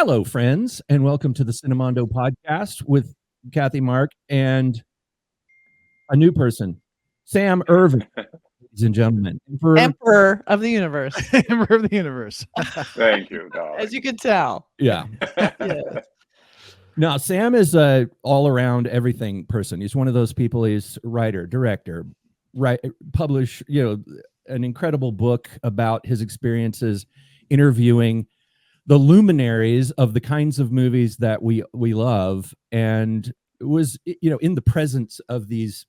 Hello, friends, and welcome to the Cinemondo podcast with Kathy Mark and a new person, Sam Irvin, ladies and gentlemen. Emperor of the universe. Emperor of the universe. Thank you, darling. As you can tell. Yeah. Yes. Now, Sam is a all-around everything person. He's one of those people. He's writer, director, publish, an incredible book about his experiences interviewing the luminaries of the kinds of movies that we love, and was in the presence of these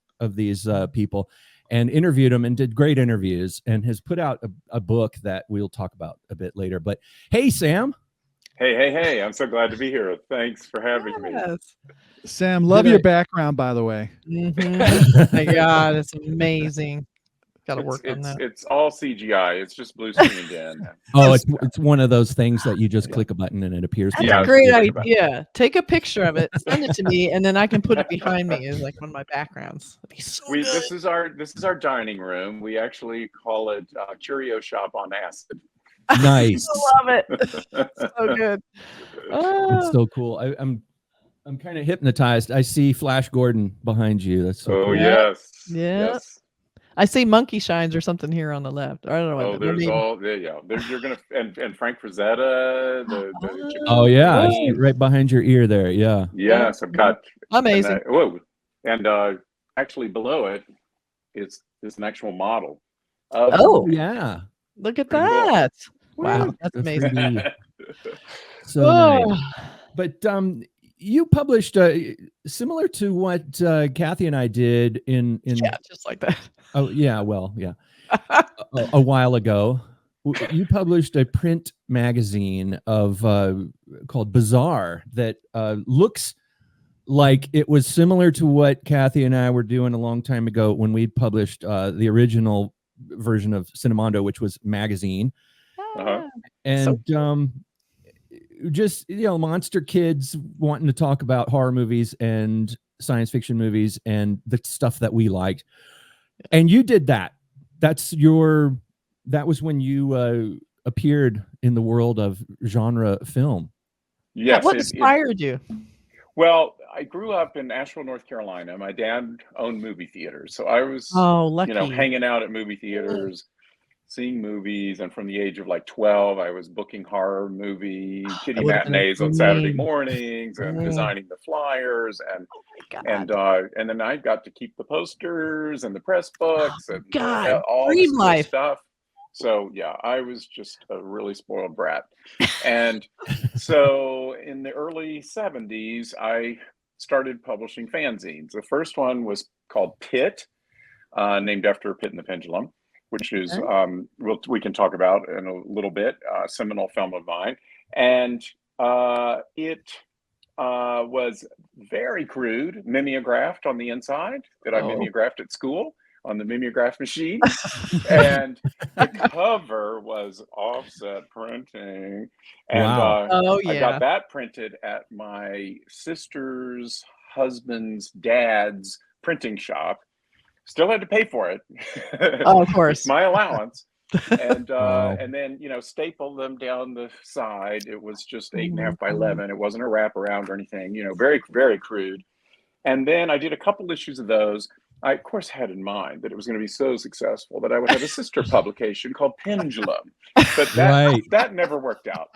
people and interviewed them and did great interviews and has put out a book that we'll talk about a bit later. But hey, Sam. Hey, I'm so glad to be here. Thanks for having me. Sam, love your background, by the way. Mm-hmm. My God, it's amazing. Got to work on that. It's all CGI. It's just blue screened in. Oh, it's one of those things that you just click a button and it appears. That's a great idea. Take a picture of it, send it to me, and then I can put it behind me as like one of my backgrounds. That'd be so good. This is our dining room. We actually call it Curio Shop on Acid. Nice. I love it. So good. It's so cool. I'm kind of hypnotized. I see Flash Gordon behind you. That's so cool. Yes. Yeah. Yes. I see monkey shines or something here on the left. I don't know. Oh, there's all you're gonna and Frank Frazetta. Oh yeah, right behind your ear there. Yeah. Yes, I've got amazing. And actually below it is an actual model. Yeah. Look at that! Cool. Wow, that's amazing. So nice. But you published similar to what Kathy and I did in just like that. Oh yeah, well, yeah. a while ago, you published a print magazine of called Bizarre that looks like it was similar to what Kathy and I were doing a long time ago when we published the original version of Cinemondo, which was magazine. And just monster kids wanting to talk about horror movies and science fiction movies and the stuff that we liked. And you did that. That was when you appeared in the world of genre film. Yes. What inspired you? Well, I grew up in Asheville, North Carolina. My dad owned movie theaters, so I was hanging out at movie theaters, seeing movies, and from the age of like 12, I was booking horror movie kiddie matinees on Saturday mornings and designing the flyers, and then I got to keep the posters and the press books and all this cool stuff. So yeah, I was just a really spoiled brat. And so in the early 70s, I started publishing fanzines. The first one was called Pit, named after Pit and the Pendulum, which is we can talk about in a little bit, a seminal film of mine. And it was very crude, mimeographed on the inside that I mimeographed at school on the mimeograph machine. And the cover was offset printing. And I got that printed at my sister's husband's dad's printing shop. Still had to pay for it. Oh, of course. It's my allowance. And and then staple them down the side. It was just 8.5 by 11. It wasn't a wraparound or anything. Very, very crude. And then I did a couple issues of those. I, of course, had in mind that it was going to be so successful that I would have a sister publication called Pendulum, but that never worked out.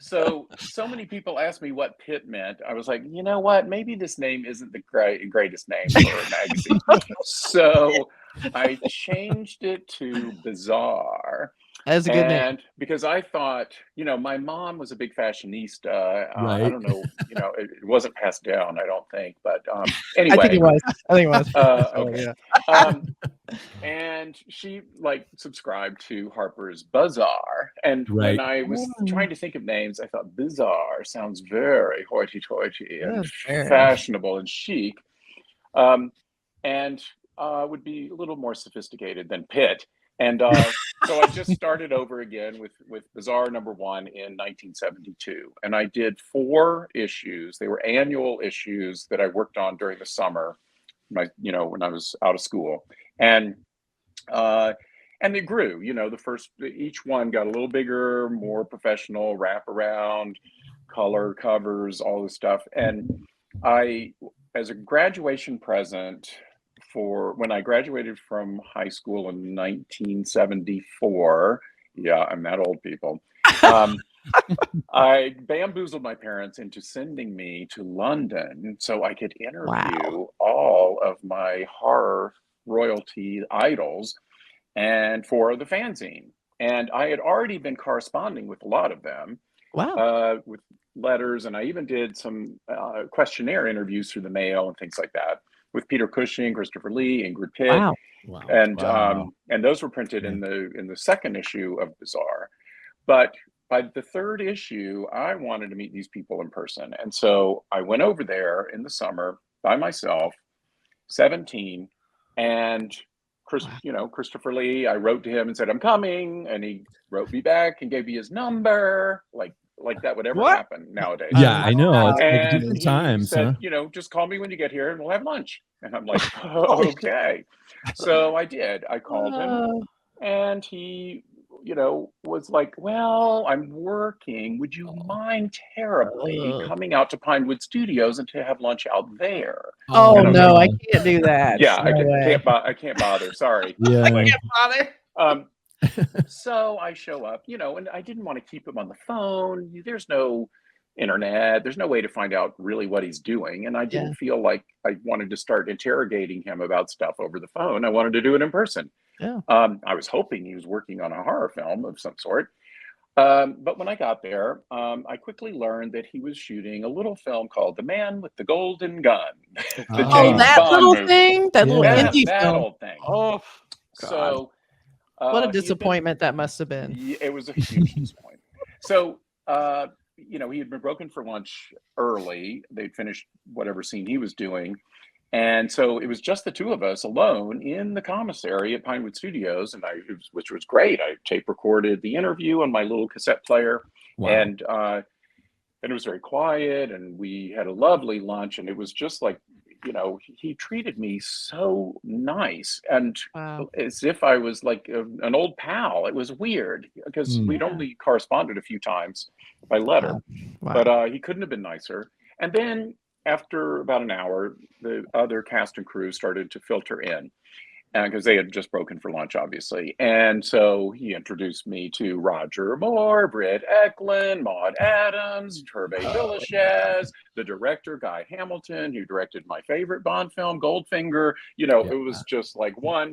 So many people asked me what Pit meant. I was like, you know what? Maybe this name isn't the greatest name for a magazine. So I changed it to Bizarre. That's a good name. Because I thought, my mom was a big fashionista. I don't know, it wasn't passed down, I don't think. But anyway. I think it was. Okay. Yeah. And she subscribed to Harper's Bazaar. And when I was trying to think of names, I thought Bizarre sounds very hoity-toity and fashionable and chic. And would be a little more sophisticated than Pitt. And so I just started over again with Bizarre #1 in 1972. And I did 4 issues. They were annual issues that I worked on during the summer, when I was out of school. And and they grew, each one got a little bigger, more professional, wrap around, color covers, all this stuff. And as a graduation present for when I graduated from high school in 1974, yeah, I'm that old, people. I bamboozled my parents into sending me to London so I could interview all of my horror royalty idols and for the fanzine. And I had already been corresponding with a lot of them with letters, and I even did some questionnaire interviews through the mail and things like that with Peter Cushing, Christopher Lee, Ingrid Pitt. And those were printed in the second issue of Bizarre. But by the third issue, I wanted to meet these people in person. And so I went over there in the summer by myself, 17, and Christopher Lee, I wrote to him and said, I'm coming. And he wrote me back and gave me his number, like that would ever happen nowadays. Yeah, I know. It's and different times, said, just call me when you get here and we'll have lunch. And I'm like, oh, okay. So I did. I called him, and he was like, well, I'm working. Would you mind terribly coming out to Pinewood Studios and to have lunch out there? Oh, no, I can't do that. Yeah, I can't bother. Sorry. Yeah. I can't bother. So I show up, and I didn't want to keep him on the phone. There's no internet. There's no way to find out really what he's doing. And I didn't feel like I wanted to start interrogating him about stuff over the phone. I wanted to do it in person. Yeah. I was hoping he was working on a horror film of some sort. But when I got there, I quickly learned that he was shooting a little film called The Man with the Golden Gun. That little thing? That little indie film. Old thing. Oh, God. So what a disappointment that must have been. It was a huge disappointment. So, he had been broken for lunch early. They'd finished whatever scene he was doing. And so it was just the two of us alone in the commissary at Pinewood Studios, which was great. I tape recorded the interview on my little cassette player, and it was very quiet, and we had a lovely lunch, and it was just like, he treated me so nice, and as if I was like an old pal. It was weird because we'd only corresponded a few times by letter, but he couldn't have been nicer. And then after about an hour, the other cast and crew started to filter in because they had just broken for lunch, obviously. And so he introduced me to Roger Moore, Britt Eklund, Maud Adams, Hervé Villechaize, the director, Guy Hamilton, who directed my favorite Bond film, Goldfinger. It was just like my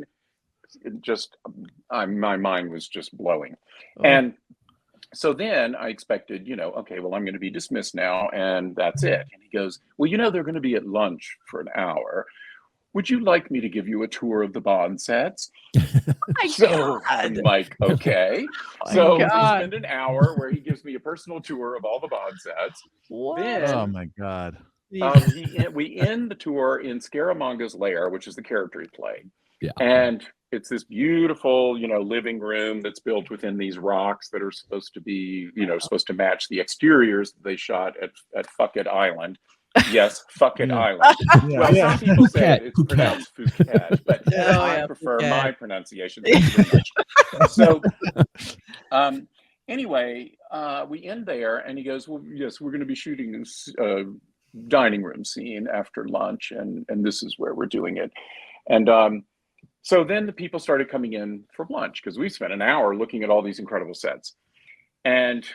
mind was just blowing. And so then I expected, okay, well, I'm going to be dismissed now, and that's it. And he goes, well, they're going to be at lunch for an hour. Would you like me to give you a tour of the Bond sets? I'm like, okay. So we spend an hour where he gives me a personal tour of all the Bond sets. Then, oh, my God. We end the tour in Scaramanga's lair, which is the character he played. Yeah. And it's this beautiful, living room that's built within these rocks that are supposed to be, supposed to match the exteriors that they shot at Phuket Island. Yes, Phuket Island. Some people say it's pronounced Phuket, but I prefer my pronunciation. So, anyway, we end there, and he goes, well, yes, we're going to be shooting this dining room scene after lunch, and this is where we're doing it. And so then the people started coming in for lunch because we spent an hour looking at all these incredible sets. And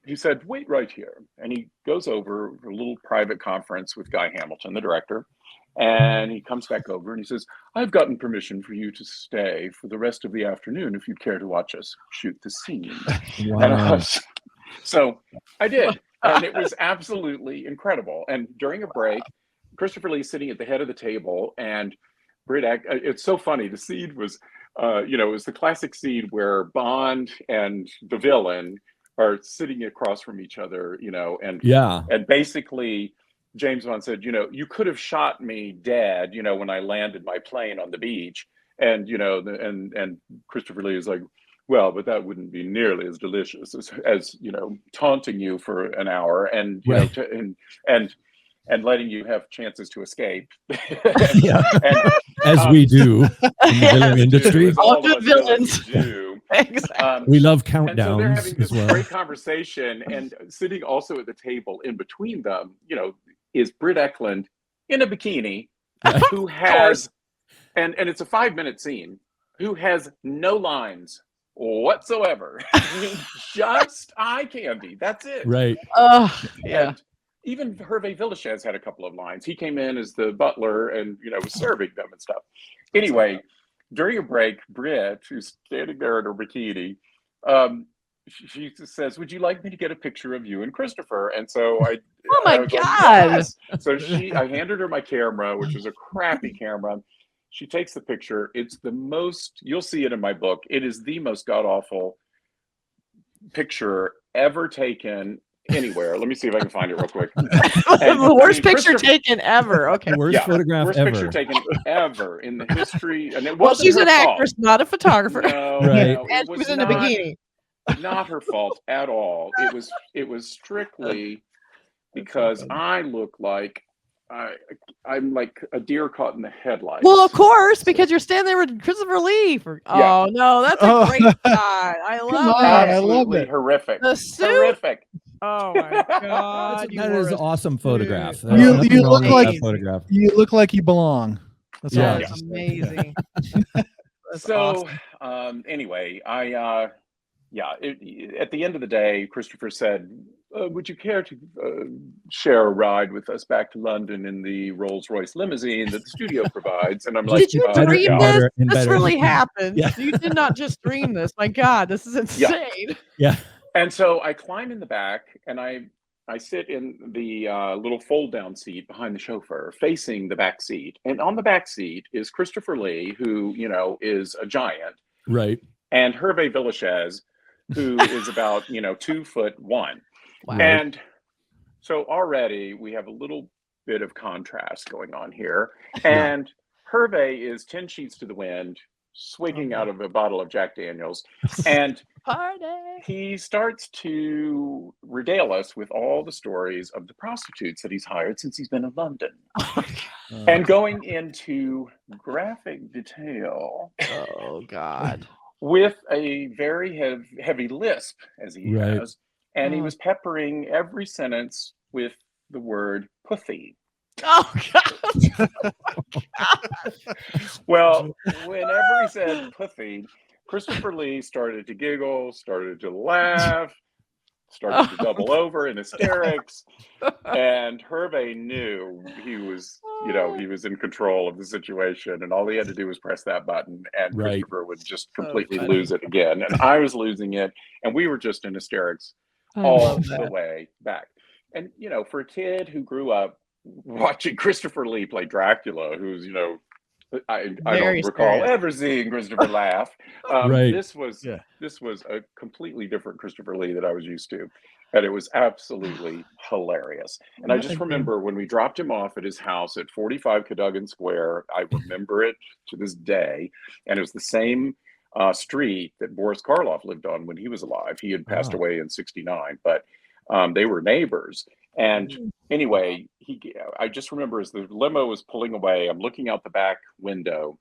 he said, wait right here. And he goes over a little private conference with Guy Hamilton, the director. And he comes back over and he says, I've gotten permission for you to stay for the rest of the afternoon if you'd care to watch us shoot the scene. Wow. So I did. And it was absolutely incredible. And during a break, Christopher Lee sitting at the head of the table, and it's so funny. The scene was, it was the classic scene where Bond and the villain are sitting across from each other, and basically James Bond said, you could have shot me dead, when I landed my plane on the beach, and and Christopher Lee is like, well, but that wouldn't be nearly as delicious as taunting you for an hour, and and letting you have chances to escape. Yeah. And, As we do in the film industry. All good villains. Do. Exactly. We love And so they're countdowns having this as well. great conversation, and sitting also at the table in between them, is Britt Eklund in a bikini, who has, and it's a 5-minute scene, who has no lines whatsoever. Just eye candy. That's it. Right. Yeah. And even Hervé Villechaize had a couple of lines. He came in as the butler and was serving them and stuff. Anyway, during a break, Britt, who's standing there in her bikini, she says, "Would you like me to get a picture of you and Christopher?" And so I God! Yes. So I handed her my camera, which was a crappy camera. She takes the picture. It's the most, you'll see it in my book, it is the most god-awful picture ever taken anywhere. Let me see if I can find it real quick. The worst picture taken ever. Okay. Worst photograph worst ever. Picture taken ever in the history. And it Well, wasn't she's her an fault. actress, not a photographer. No, Right. no, And she was in a bikini. Not her fault at all. It was strictly because I look like I'm like a deer caught in the headlights. Well, of course, because you're standing there with Christopher Lee. Oh no, that's a great shot. I love it. I love it. Horrific. The suit. Horrific. Oh my God! That is an awesome photograph. You- There's you nothing wrong look with like- that photograph. You look like you belong. That's all. Yeah. I That's can say. amazing. That's So awesome. anyway, at the end of the day, Christopher said, "Would you care to share a ride with us back to London in the Rolls-Royce limousine that the studio provides?" And I'm like, Did you dream yeah. this? Better and This better. really happened. Yeah. You did not just dream this. My God, this is insane. Yeah. And so I climb in the back, and I sit in the little fold-down seat behind the chauffeur, facing the back seat. And on the back seat is Christopher Lee, who is a giant, Right. and Hervé Villechaize, who is about 2'1". Wow. And so already we have a little bit of contrast going on here. And Hervé is 10 sheets to the wind, swigging out of a bottle of Jack Daniels. And Party. he starts to regale us with all the stories of the prostitutes that he's hired since he's been in London. And going into graphic detail. Oh God. With a very heavy lisp, as he Right. has. And he was peppering every sentence with the word pussy. Oh God. Well, whenever he said pussy, Christopher Lee started to giggle, started to laugh, started to double over in hysterics. And Hervé knew he was in control of the situation, and all he had to do was press that button, and Right. Christopher would just completely lose it again. And I was losing it, and we were just in hysterics all the way back. And for a kid who grew up watching Christopher Lee play Dracula, who's I don't recall ever seeing Christopher laugh. Right. This was a completely different Christopher Lee that I was used to, and it was absolutely hilarious. And I just remember when we dropped him off at his house at 45 Cadogan Square. I remember it to this day, and it was the same street that Boris Karloff lived on when he was alive. He had passed away in '69, but they were neighbors. And anyway, I just remember as the limo was pulling away, I'm looking out the back window,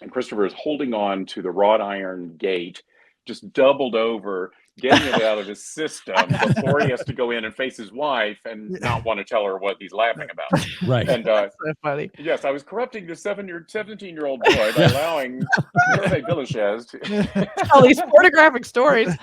and Christopher is holding on to the wrought iron gate, just doubled over, getting it out of his system before he has to go in and face his wife and not want to tell her what he's laughing about. Right. And So funny. yes, I was corrupting the 17-year-old boy by allowing Hervé Villechaize to All these pornographic stories.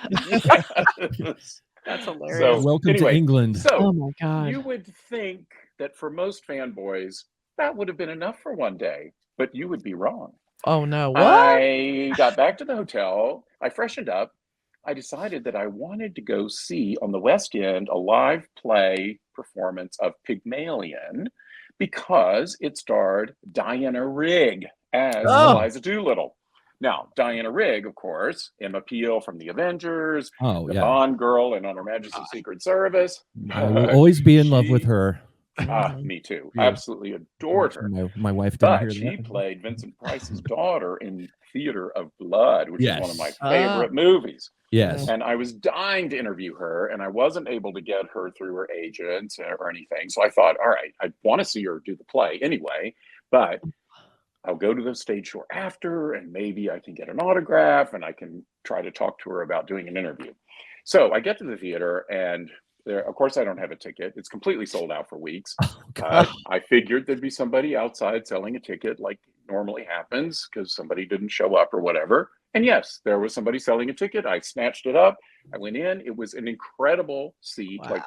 Yes. That's hilarious. So, Welcome anyway, to England. So Oh my God. you would think that for most fanboys, that would have been enough for one day, but you would be wrong. Oh no. What? I got back to the hotel. I freshened up. I decided that I wanted to go see on the West End a live play performance of Pygmalion because it starred Diana Rigg as Eliza Doolittle. Now, Diana Rigg, of course, Emma Peel from The Avengers, the Bond girl in On Her Majesty's Secret Service. I will always be in love with her. Me too. Yeah. Absolutely adored her. My wife didn't But hear she that. played Vincent Price's daughter in Theater of Blood, which is one of my favorite movies. Yes. And I was dying to interview her, and I wasn't able to get her through her agent or anything. So I thought, all right, I want to see her do the play anyway, but I'll go to the stage show after, and maybe I can get an autograph, and I can try to talk to her about doing an interview. So I get to the theater, and there, of course, I don't have a ticket. It's completely sold out for weeks. I figured there'd be somebody outside selling a ticket, like normally happens, because somebody didn't show up or whatever. And yes, there was somebody selling a ticket. I snatched it up. I went in. It was an incredible seat, like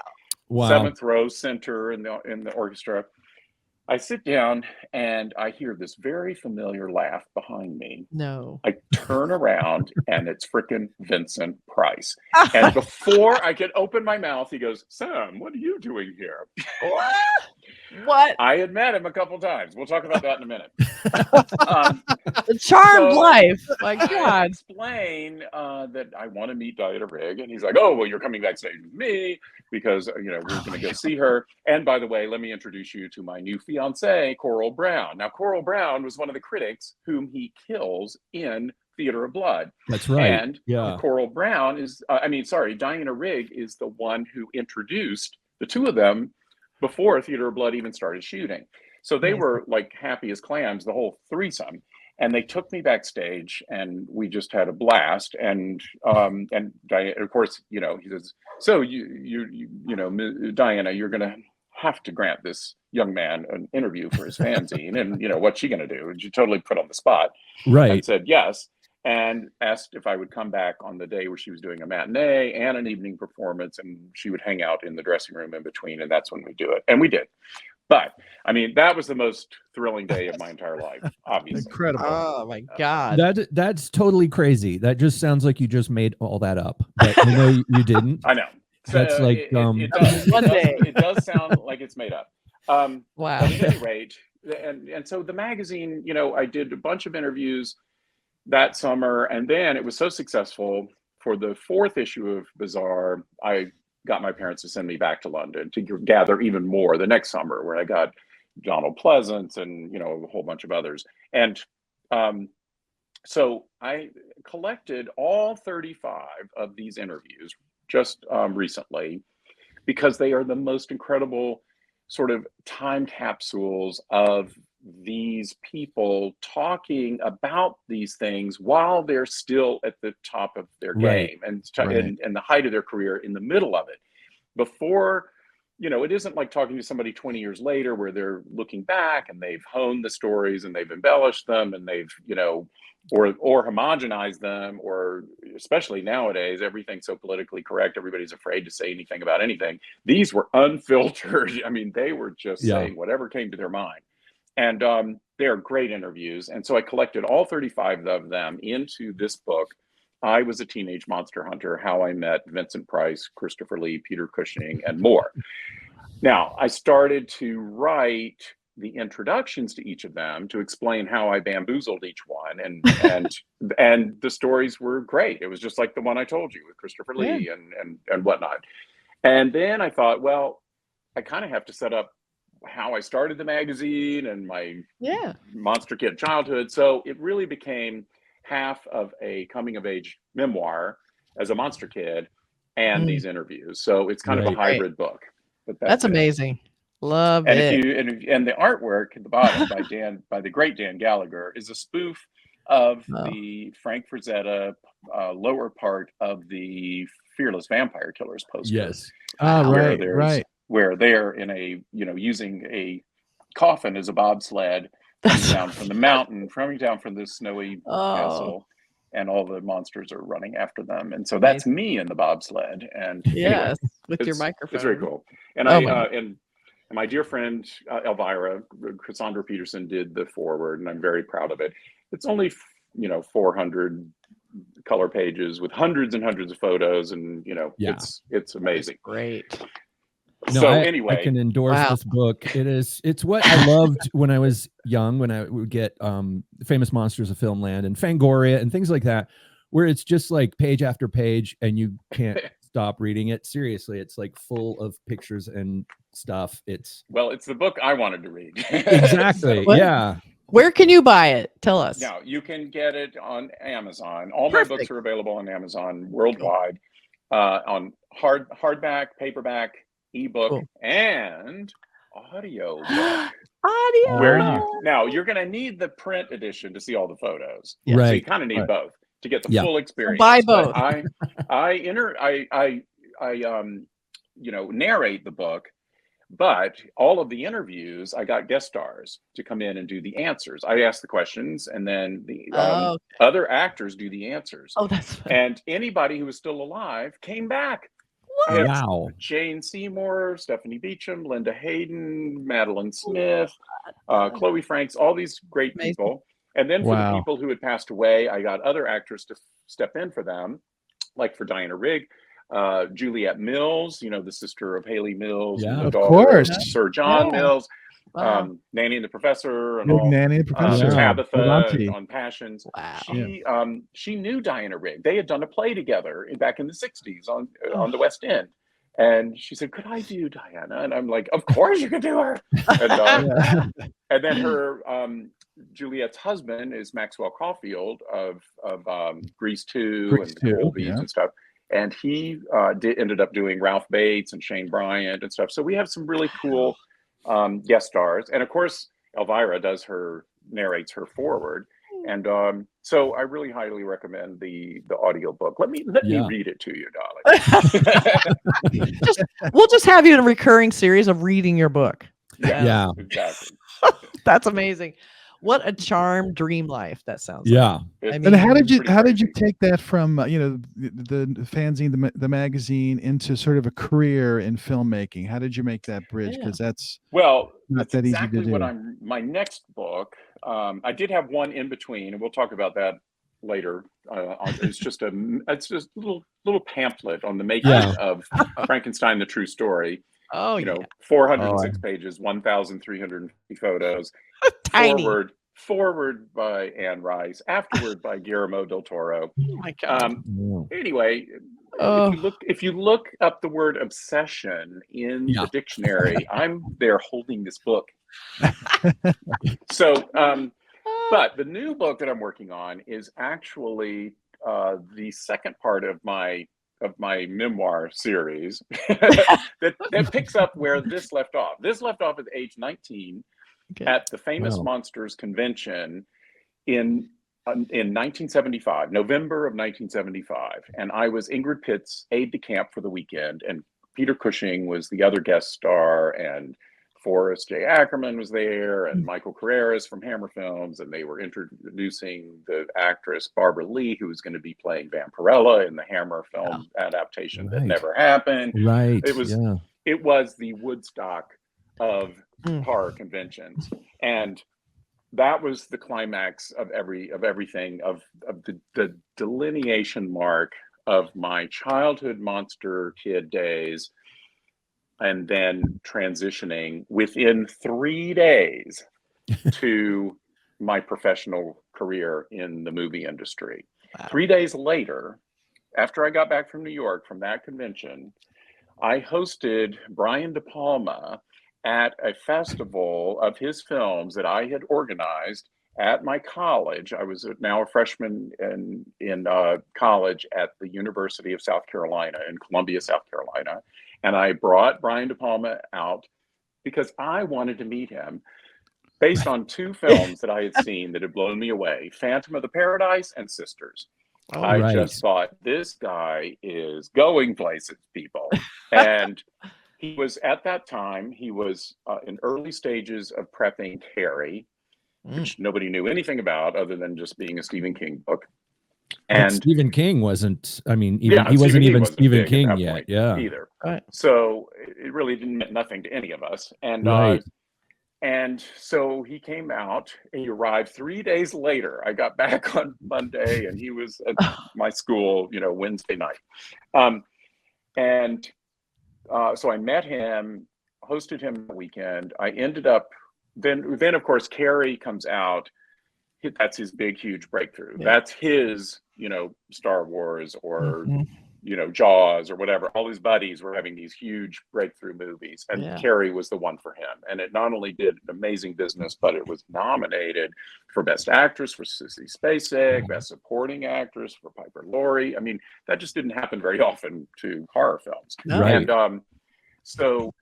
seventh row center in the orchestra. I sit down and I hear this very familiar laugh behind me. No. I turn around and it's frickin' Vincent Price. And before I could open my mouth, he goes, "Sam, what are you doing here?" What? I had met him a couple times. We'll talk about that in a minute. The charmed life. My God. I explain that I want to meet Diana Rigg, and he's like, "Oh, well, you're coming backstage with me because we're going to go see her. And by the way, let me introduce you to my new fiancée, Coral Brown." Now, Coral Brown was one of the critics whom he kills in Theater of Blood. That's right. And Coral Brown is, Diana Rigg is the one who introduced the two of them before Theater of Blood even started shooting. So they were like happy as clams, the whole threesome. And they took me backstage, and we just had a blast. And Diana, of course, he says, "So Diana, you're going to have to grant this young man an interview for his fanzine." And what's she going to do? And she totally put on the spot. Right. And said yes, and asked if I would come back on the day where she was doing a matinee and an evening performance, and she would hang out in the dressing room in between, and that's when we do it. And we did. But I mean, that was the most thrilling day of my entire life, obviously. Incredible. Oh my God. That's totally crazy. That just sounds like you just made all that up. But I know you didn't. I know. That's like it does sound like it's made up. Wow. But at any rate, and so the magazine, I did a bunch of interviews that summer, and then it was so successful for the 4th issue of Bazaar, I got my parents to send me back to London to gather even more the next summer, where I got Donald Pleasance and a whole bunch of others. And so I collected all 35 of these interviews just recently, because they are the most incredible sort of time capsules of these people talking about these things while they're still at the top of their game and the height of their career, in the middle of it. Before, it isn't like talking to somebody 20 years later where they're looking back and they've honed the stories and they've embellished them and they've, or homogenized them, or especially nowadays, everything's so politically correct. Everybody's afraid to say anything about anything. These were unfiltered. I mean, they were just saying whatever came to their mind. And they're great interviews. And so I collected all 35 of them into this book, I Was a Teenage Monster Hunter: How I Met Vincent Price, Christopher Lee, Peter Cushing, and more. Now, I started to write the introductions to each of them to explain how I bamboozled each one. And the stories were great. It was just like the one I told you with Christopher Lee and whatnot. And then I thought, well, I kind of have to set up how I started the magazine and my monster kid childhood. So it really became half of a coming of age memoir as a monster kid and these interviews. So it's kind of a hybrid book. But that's amazing. Love it. And the artwork at the bottom by the great Dan Gallagher is a spoof of the Frank Frazetta lower part of the Fearless Vampire Killers poster. Yes. Right. Where they're in a, using a coffin as a bobsled coming down from the mountain, coming down from this snowy castle, and all the monsters are running after them. And so that's me in the bobsled. And anyway, with your microphone. It's very cool. And and my dear friend Elvira, Cassandra Peterson, did the foreword, and I'm very proud of it. It's only 400 color pages with hundreds and hundreds of photos, and it's amazing. That's great. No, so anyway, I can endorse this book. It's what I loved when I was young, when I would get Famous Monsters of Filmland and Fangoria and things like that, where it's just like page after page and you can't stop reading it. Seriously, it's like full of pictures and stuff. It's the book I wanted to read. Exactly. Where can you buy it? Tell us. Now, you can get it on Amazon. All my books are available on Amazon worldwide, on hardback, paperback, ebook, and audio book. Audio. Now, you're going to need the print edition to see all the photos. Yeah. Right. So you kind of need both to get the full experience. So buy both. I narrate the book. But all of the interviews, I got guest stars to come in and do the answers. I ask the questions, and then the other actors do the answers. Oh, that's funny. And anybody who was still alive came back. What? Wow. Jane Seymour, Stephanie Beacham, Linda Hayden, Madeline Smith, Chloe Franks, all these great people. And then for the people who had passed away, I got other actors to step in for them, like for Diana Rigg. Juliette Mills, the sister of Haley Mills, of course, Sir John Mills, Nanny and the Professor, and all. Nanny and the Professor, Tabitha on Passions. Wow. She knew Diana Rigg. They had done a play together back in the '60s on the West End, and she said, "Could I do Diana?" And I'm like, "Of course you could do her." And then her Juliette's husband is Maxwell Caulfield of Grease 2 and the Colbys and stuff. And he ended up doing Ralph Bates and Shane Bryant and stuff. So we have some really cool guest stars. And of course, Elvira narrates her forward. And so I really highly recommend the audio book. Let me read it to you, darling. We'll just have you in a recurring series of reading your book. Yeah. Exactly. That's amazing. What a charmed dream life that sounds like. I mean, and how did you take that from the fanzine, the magazine, into sort of a career in filmmaking? How did you make that bridge? Because that's not that easy to do. My next book. I did have one in between, and we'll talk about that later. It's just a little pamphlet on the making of Frankenstein: The True Story. 406 pages, 1,350 photos. Tiny. Forward by Anne Rice, afterward by Guillermo del Toro. Oh my God. Anyway, if you look up the word obsession in the dictionary, I'm there holding this book. So, but the new book that I'm working on is actually the second part of my memoir series that picks up where this left off. This left off at age 19 at the Famous Monsters Convention in 1975, November of 1975. And I was Ingrid Pitt's aide-de-camp for the weekend, and Peter Cushing was the other guest star, and Forrest J. Ackerman was there, and Michael Carreras from Hammer Films, and they were introducing the actress Barbara Lee, who was going to be playing Vampirella in the Hammer film adaptation that never happened. Right. It was the Woodstock of horror conventions, and that was the climax of everything of the delineation mark of my childhood monster kid days. And then transitioning within 3 days to my professional career in the movie industry. Wow. 3 days later, after I got back from New York from that convention, I hosted Brian De Palma at a festival of his films that I had organized at my college. I was now a freshman in college at the University of South Carolina, in Columbia, South Carolina. And I brought Brian De Palma out because I wanted to meet him based on two films that I had seen that had blown me away, Phantom of the Paradise and Sisters. I just thought, this guy is going places, people. And he was, at that time, he was in early stages of prepping Carrie, which nobody knew anything about other than just being a Stephen King book. And Stephen King wasn't, I mean, he wasn't even Stephen King yet. Either. Right. So it really didn't mean nothing to any of us. And and so he came out, and he arrived 3 days later. I got back on Monday, and he was at my school, Wednesday night. So I met him, hosted him the weekend. I ended up, then of course, Carrie comes out. That's his big, huge breakthrough. Yeah. That's his, Star Wars or Jaws or whatever. All his buddies were having these huge breakthrough movies, and Carrie was the one for him. And it not only did an amazing business, but it was nominated for Best Actress for Sissy Spacek, Best Supporting Actress for Piper Laurie. I mean, that just didn't happen very often to horror films. Right. And so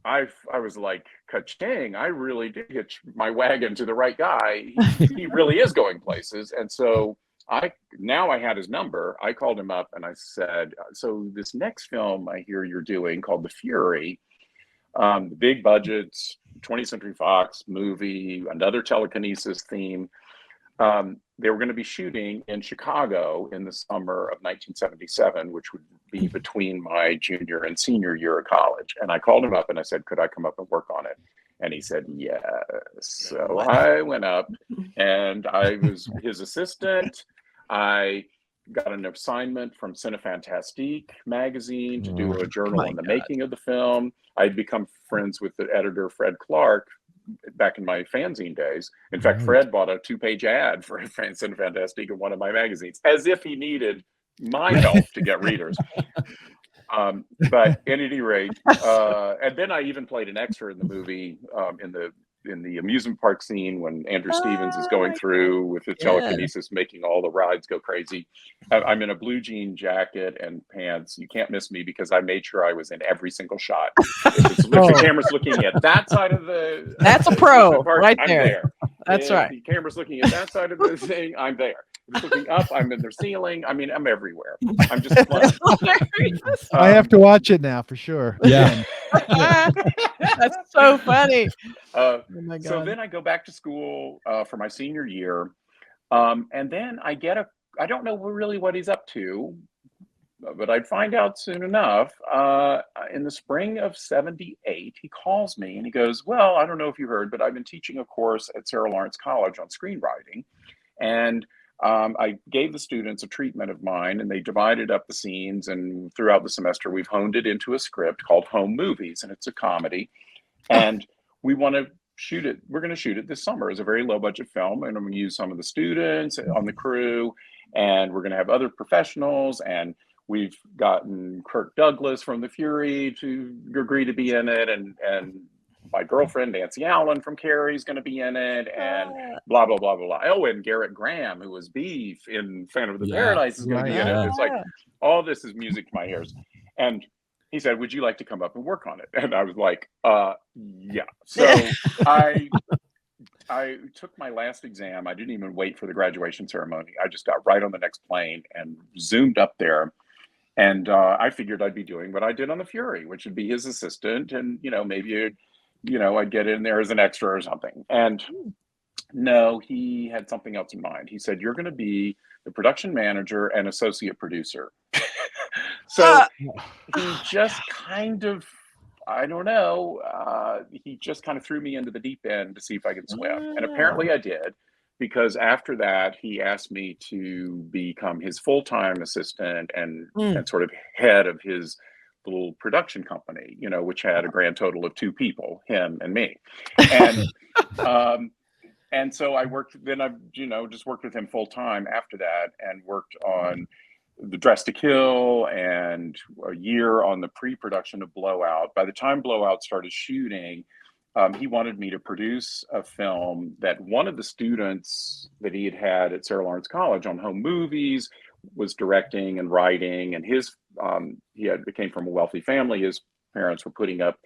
I was like, ka-ching, I really did hitch my wagon to the right guy. He really is going places. And so I had his number. I called him up and I said, so this next film I hear you're doing called The Fury, the big budget, 20th Century Fox movie, another telekinesis theme. They were going to be shooting in Chicago in the summer of 1977, which would be between my junior and senior year of college. And I called him up and I said, could I come up and work on it? And he said, yes. So I went up and I was his assistant. I got an assignment from Cinefantastique magazine to do a journal on the making of the film. I'd become friends with the editor, Fred Clark, back in my fanzine days. In fact, Fred bought a 2-page ad for Cinefantastique in one of my magazines, as if he needed my help to get readers. But at any rate, and then I even played an extra in the movie, in the amusement park scene when Andrew Stevens is going through with the telekinesis, making all the rides go crazy. I'm in a blue jean jacket and pants. You can't miss me because I made sure I was in every single shot. If the camera's looking at that side of the, that's a pro park, right I'm there. That's right. The camera's looking at that side of the thing, I'm there. If it's looking up, I'm in their ceiling. I mean, I'm everywhere. I'm just I have to watch it now for sure. Yeah. That's so funny. Oh my God. So then I go back to school for my senior year. And then I don't know really what he's up to, but I'd find out soon enough. In the spring of 78, he calls me and he goes, well, I don't know if you heard, but I've been teaching a course at Sarah Lawrence College on screenwriting. And I gave the students a treatment of mine and they divided up the scenes, and throughout the semester we've honed it into a script called Home Movies, and it's a comedy, and we want to shoot it. We're going to shoot it this summer as a very low budget film, and I'm going to use some of the students on the crew, and we're going to have other professionals, and we've gotten Kirk Douglas from The Fury to agree to be in it, and my girlfriend Nancy Allen from Carrie is going to be in it, and blah blah blah blah blah. Oh, and Garrett Graham, who was Beef in Phantom of the Paradise, is going to be in it. It's like all this is music to my ears. And he said, "Would you like to come up and work on it?" And I was like, "Yeah." So I took my last exam. I didn't even wait for the graduation ceremony. I just got right on the next plane and zoomed up there. And I figured I'd be doing what I did on The Fury, which would be his assistant, and maybe I'd get in there as an extra or something. And no, he had something else in mind. He said, you're going to be the production manager and associate producer. So he just kind of, I don't know, he just kind of threw me into the deep end to see if I could swim. And apparently I did, because after that, he asked me to become his full-time assistant and sort of head of his little production company, which had a grand total of 2 people, him and me. And so I worked, then I, just worked with him full time after that, and worked on The Dress to Kill and a year on the pre-production of Blowout. By the time Blowout started shooting, he wanted me to produce a film that one of the students that he had at Sarah Lawrence College on Home Movies was directing and writing, and his he came from a wealthy family. His parents were putting up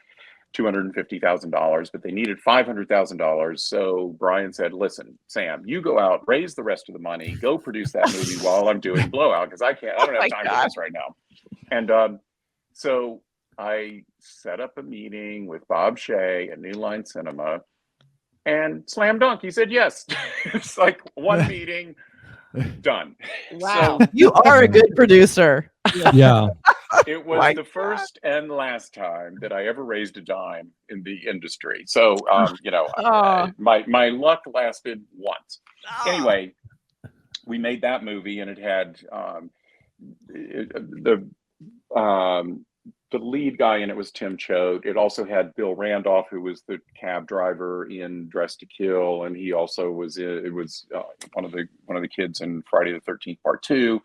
$250,000, but they needed $500,000. So Brian said, listen, Sam, you go out, raise the rest of the money, go produce that movie while I'm doing Blowout, because I don't have time to do this right now. And so I set up a meeting with Bob Shea at New Line Cinema, and slam dunk, he said yes. It's like one meeting, done. Wow. So, you are a good producer. Yeah. It was the first and last time that I ever raised a dime in the industry. So, my luck lasted once. Anyway, we made that movie, and it had the lead guy in it was Tim Choate. It also had Bill Randolph, who was the cab driver in Dress to Kill, and he also was one of the kids in Friday the 13th Part 2.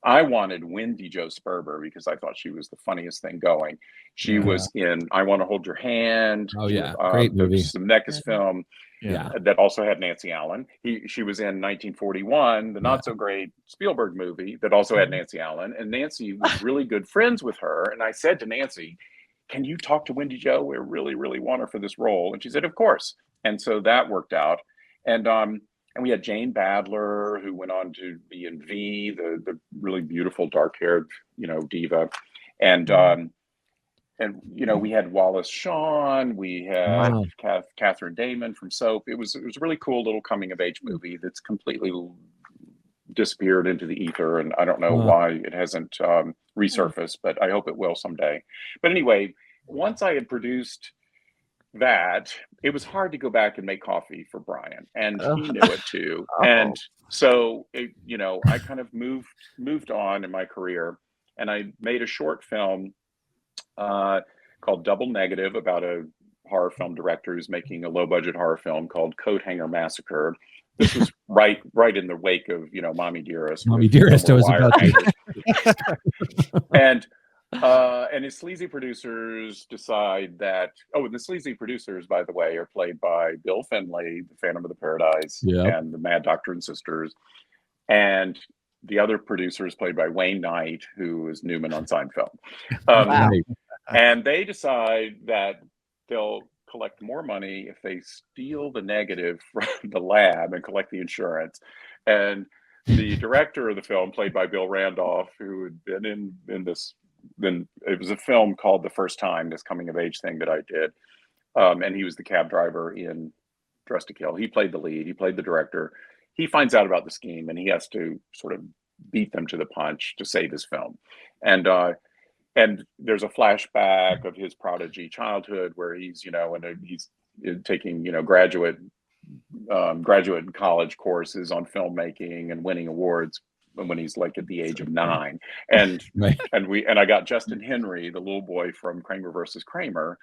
I wanted Wendy Jo Sperber because I thought she was the funniest thing going. She was in I Want to Hold Your Hand. Oh yeah, great movie. The Zemeckis film. Yeah, that also had Nancy Allen. She was in 1941, the not so great Spielberg movie that also had Nancy Allen. And Nancy was really good friends with her. And I said to Nancy, "Can you talk to Wendy Jo? We really, really want her for this role." And she said, "Of course." And so that worked out. And we had Jane Badler, who went on to be in V, the really beautiful dark-haired, diva. And we had Wallace Shawn, we had Catherine Damon from Soap. It was a really cool little coming of age movie that's completely disappeared into the ether, and I don't know why it hasn't resurfaced, but I hope it will someday. But anyway, once I had produced that, it was hard to go back and make coffee for Brian, and he knew it too. And so I kind of moved on in my career, and I made a short film called Double Negative, about a horror film director who's making a low budget horror film called Coat Hanger Massacre. This was right in the wake of Mommy Dearest. Mommy Dearest, I was about to. And his sleazy producers decide that. Oh, and the sleazy producers, by the way, are played by Bill Finlay, the Phantom of the Paradise, and the Mad Doctor and Sisters, and the other producer is played by Wayne Knight, who is Newman on Seinfeld. And they decide that they'll collect more money if they steal the negative from the lab and collect the insurance. And the director of the film, played by Bill Randolph, who had been in this, then it was a film called The First Time, this coming of age thing that I did. And he was the cab driver in Dress to Kill. He played the lead, he played the director. He finds out about the scheme and he has to sort of beat them to the punch to save his film. And there's a flashback of his prodigy childhood where he's, he's taking, graduate and college courses on filmmaking and winning awards when he's like at the age of 9. And I got Justin Henry, the little boy from Kramer versus Kramer,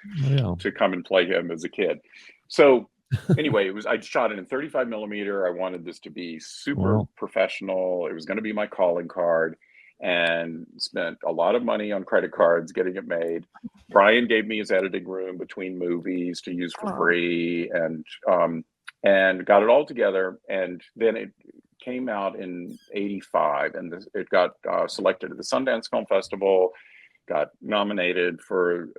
to come and play him as a kid. So anyway, I shot it in 35 millimeter. I wanted this to be super professional. It was going to be my calling card, and spent a lot of money on credit cards getting it made. Brian gave me his editing room between movies to use for free, and got it all together. And then it came out in '85, and it got selected at the Sundance Film Festival, got nominated for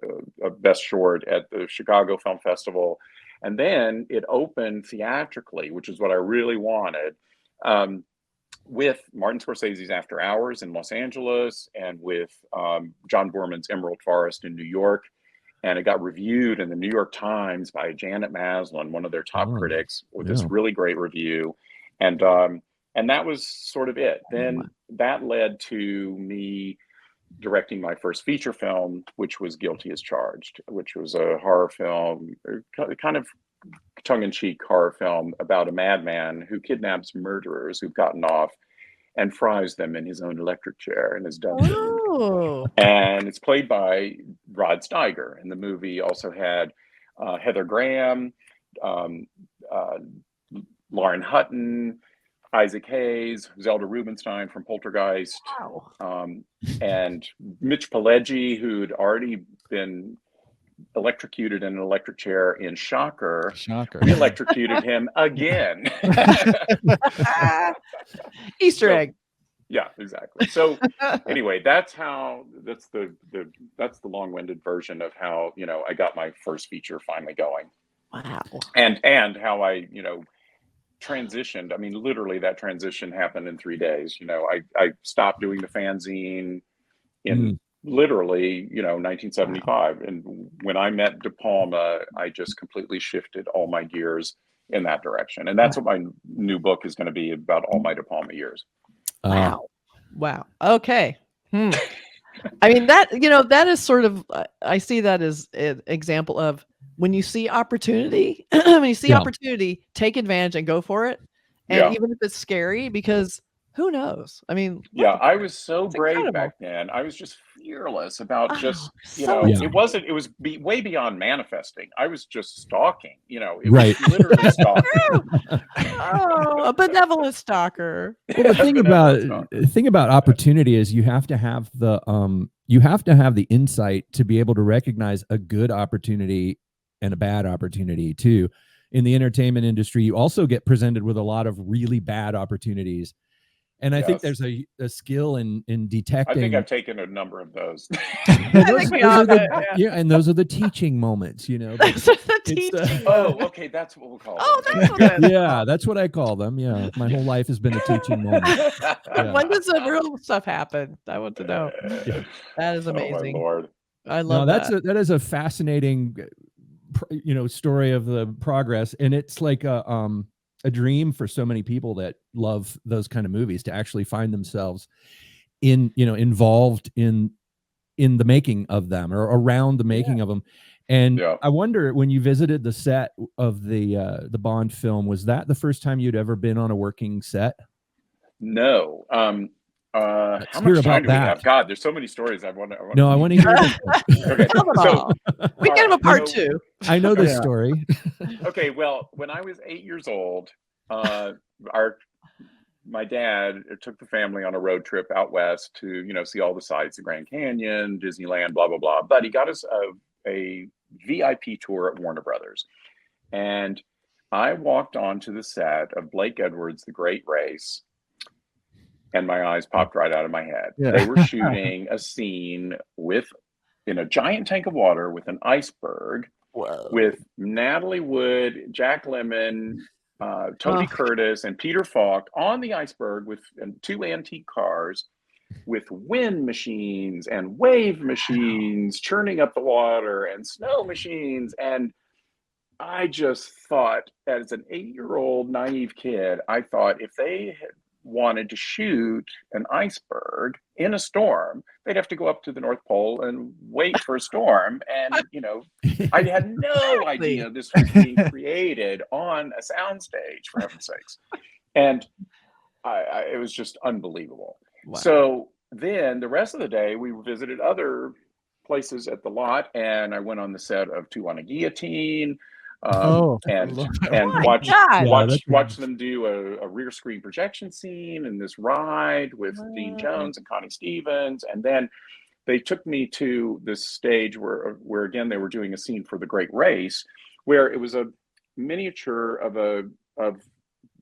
a Best Short at the Chicago Film Festival. And then it opened theatrically, which is what I really wanted, with Martin Scorsese's After Hours in Los Angeles, and with John Boorman's Emerald Forest in New York. And it got reviewed in the New York Times by Janet Maslin, one of their top critics, with this really great review. And that was sort of it. Then that led to me directing my first feature film, which was Guilty as Charged, which was a horror film, kind of tongue-in-cheek horror film about a madman who kidnaps murderers who've gotten off and fries them in his own electric chair in his dungeon. And it's played by Rod Steiger. And the movie also had Heather Graham, Lauren Hutton, Isaac Hayes, Zelda Rubinstein from Poltergeist, and Mitch Pileggi, who'd already been electrocuted in an electric chair in Shocker. We electrocuted him again. Easter egg. Yeah, exactly. So anyway, that's the long-winded version of how I got my first feature finally going. Wow. And how I transitioned. I mean, literally that transition happened in 3 days. I stopped doing the fanzine in literally 1975, and when I met De Palma, I just completely shifted all my gears in that direction. And that's what my new book is going to be about, all my De Palma years. Wow. Okay. I mean, that is sort of, I see that as an example of when you see opportunity, opportunity, take advantage and go for it. And even if it's scary, because who knows? I mean, yeah, I was so brave back then. I was just fearless about just, it was way beyond manifesting. I was just stalking, it was literally stalking. A benevolent stalker. Well, the thing about opportunity is you have to have the insight to be able to recognize a good opportunity and a bad opportunity too. In the entertainment industry, you also get presented with a lot of really bad opportunities. And I think there's a skill in detecting. I think I've taken a number of those. And those are the teaching moments, Those are the teaching. Okay, that's what we'll call them. Oh, that's what it is. Yeah, that's what I call them. Yeah, my whole life has been a teaching moment. Yeah. When does the real stuff happen? I want to know. Yeah. That is amazing. Oh, my Lord. I love that. That is a fascinating, story of the progress, and it's like a dream for so many people that love those kind of movies to actually find themselves involved in the making of them or around the making of them. And I wonder, when you visited the set of the Bond film, was that the first time you'd ever been on a working set? No. How much time do we have? God, there's so many stories I want to hear this. Okay, so we can have a part 2. I know this story. Okay, well, when I was 8 years old, my dad took the family on a road trip out west to see all the sights, the Grand Canyon, Disneyland, blah blah blah. But he got us a VIP tour at Warner Brothers, and I walked onto the set of Blake Edwards' The Great Race, and my eyes popped right out of my head. Yeah. They were shooting a scene in a giant tank of water with an iceberg. Whoa. With Natalie Wood, Jack Lemmon, Tony Curtis, and Peter Falk on the iceberg with 2 antique cars, with wind machines and wave machines churning up the water and snow machines. And I just thought, as an 8-year-old naive kid, I thought if they had wanted to shoot an iceberg in a storm, they'd have to go up to the North Pole and wait for a storm. And, I had no idea this was being created on a soundstage, for heaven's sakes. And it was just unbelievable. Wow. So then the rest of the day, we visited other places at the lot, and I went on the set of Two on a Guillotine. And watch them do a rear screen projection scene in this ride with Dean Jones and Connie Stevens. And then they took me to this stage where again they were doing a scene for The Great Race, where it was a miniature of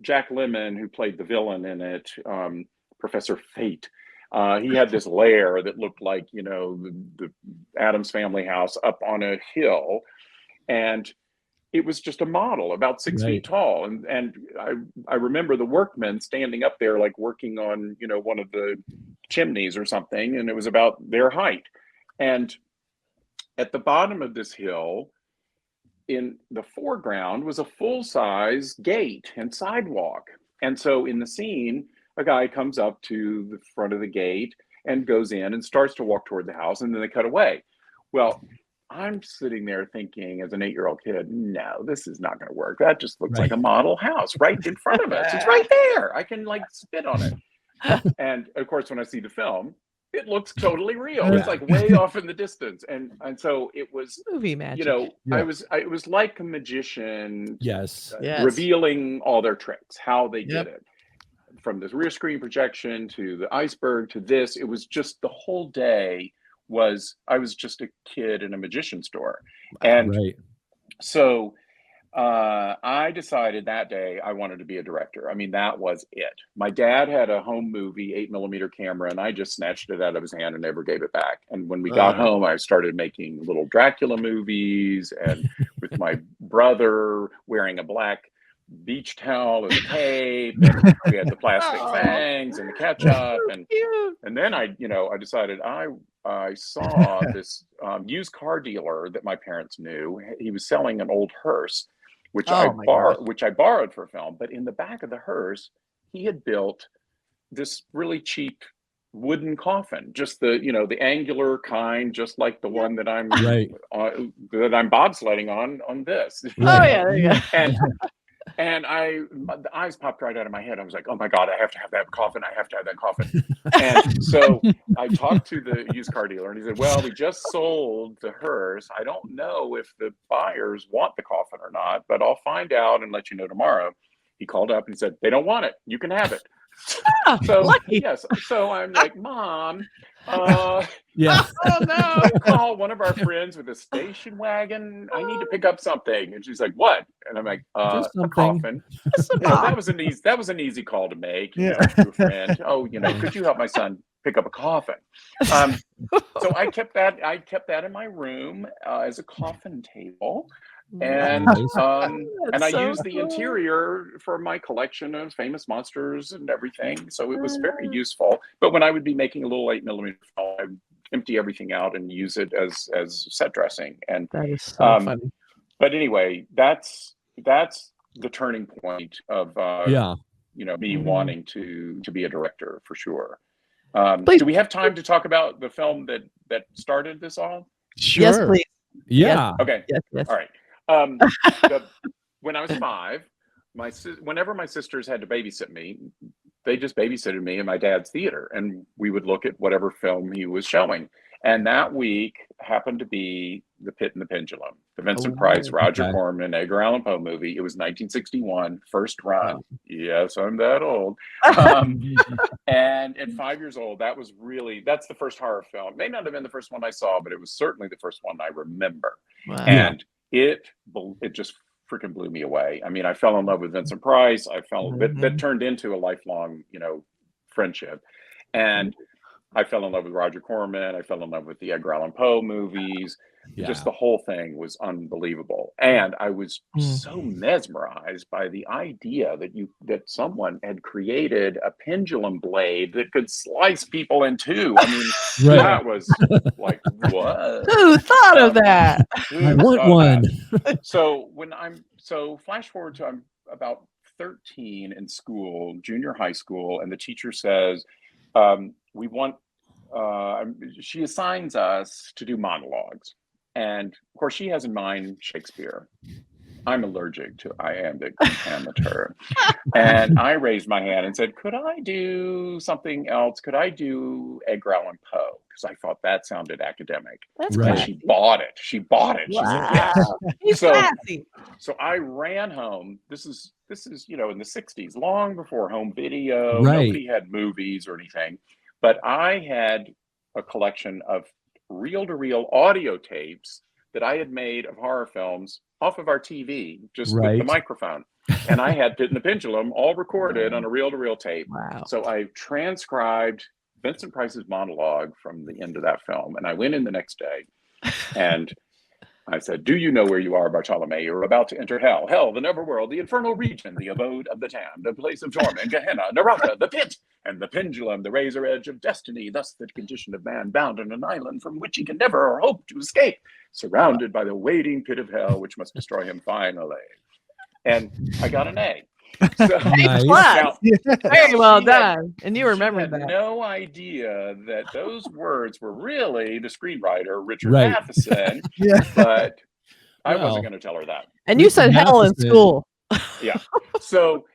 Jack Lemmon, who played the villain in it, Professor Fate. He had this lair that looked like the Addams Family house up on a hill, and it was just a model about 6 feet tall. And I remember the workmen standing up there, like working on, one of the chimneys or something. And it was about their height. And at the bottom of this hill, in the foreground, was a full-size gate and sidewalk. And so in the scene, a guy comes up to the front of the gate and goes in and starts to walk toward the house, and then they cut away. Well, I'm sitting there thinking, as an 8-year-old kid, no, this is not going to work. That just looks like a model house right in front of us. It's right there. I can spit on it. And of course, when I see the film, it looks totally real. It's like way off in the distance. And so it was movie magic. It was like a magician yes. revealing all their tricks, how they did it. From this rear screen projection to the iceberg to this, it was just the whole day. I was just a kid in a magician store. And so I decided that day I wanted to be a director. I mean, that was it. My dad had a home movie 8mm camera, and I just snatched it out of his hand and never gave it back. And when we got home, I started making little Dracula movies, and with my brother wearing a black beach towel and the tape, and we had the plastic fangs and the ketchup, and then I decided I saw this used car dealer that my parents knew. He was selling an old hearse, which I borrowed for a film. But in the back of the hearse, he had built this really cheap wooden coffin, just the angular kind, just like the one that I'm that I'm bobsledding on this. Oh yeah, there you go. And the eyes popped right out of my head. I was like, oh my God, I have to have that coffin. I have to have that coffin. And so I talked to the used car dealer, and he said, well, we just sold the hearse. I don't know if the buyers want the coffin or not, but I'll find out and let you know tomorrow. He called up and said, they don't want it. You can have it. So lucky. yes. So I'm like, Mom, yeah. oh no, call one of our friends with a station wagon. I need to pick up something. And she's like, what? And I'm like, a coffin. That was an easy call to make, you know, to a friend. Oh, you know, could you help my son pick up a coffin? So I kept that in my room as a coffin table. And and I used the interior for my collection of famous monsters and everything, so it was very useful. But when I would be making a little 8mm film, I would empty everything out and use it as set dressing. And that is so funny. But anyway, that's the turning point of you know, me wanting to be a director for sure. Do we have time to talk about the film that started this all? Sure. Yes, please. Yeah. Okay. Yes. All right. When I was 5, whenever my sisters had to babysit me, they just babysitted me in my dad's theater, and we would look at whatever film he was showing. And that week happened to be The Pit and the Pendulum, the Vincent Price, Roger Corman, Edgar Allan Poe movie. It was 1961, first run. Wow. Yes, I'm that old. And at 5 years old, that's the first horror film. It may not have been the first one I saw, but it was certainly the first one I remember. Wow. And it just freaking blew me away. I mean, I fell in love with Vincent Price. That turned into a lifelong, you know, friendship. And I fell in love with Roger Corman. I fell in love with the Edgar Allan Poe movies. Just the whole thing was unbelievable. And I was so mesmerized by the idea that someone had created a pendulum blade that could slice people in two. I mean, that was like, what? Who thought of that? I want one. So flash forward to I'm about 13 in school, junior high school, and the teacher says, we want, she assigns us to do monologues. And of course, she has in mind Shakespeare. I'm allergic to iambic pentameter. And I raised my hand and said, could I do something else? Could I do Edgar Allan Poe? Because I thought that sounded academic. That's right. And she bought it. Wow. She's classy. So I ran home. This is, you know, in the 60s, long before home video. Right. Nobody had movies or anything. But I had a collection of reel-to-reel audio tapes that I had made of horror films off of our TV, just with the microphone. And I had Pit and the Pendulum all recorded on a reel-to-reel tape. Wow. So I transcribed Vincent Price's monologue from the end of that film. And I went in the next day and I said, do you know where you are, Bartolome? You're about to enter hell. Hell, the netherworld, the infernal region, the abode of the damned, the place of torment, Gehenna, Naraka, the pit, and the pendulum, the razor edge of destiny, thus the condition of man bound on an island from which he can never hope to escape, surrounded by the waiting pit of hell, which must destroy him finally. And I got an A. So, nice. Very well done. And you remember that. No idea that those words were really the screenwriter, Richard Matheson. But I wasn't going to tell her that. And you said hell in school. Yeah. So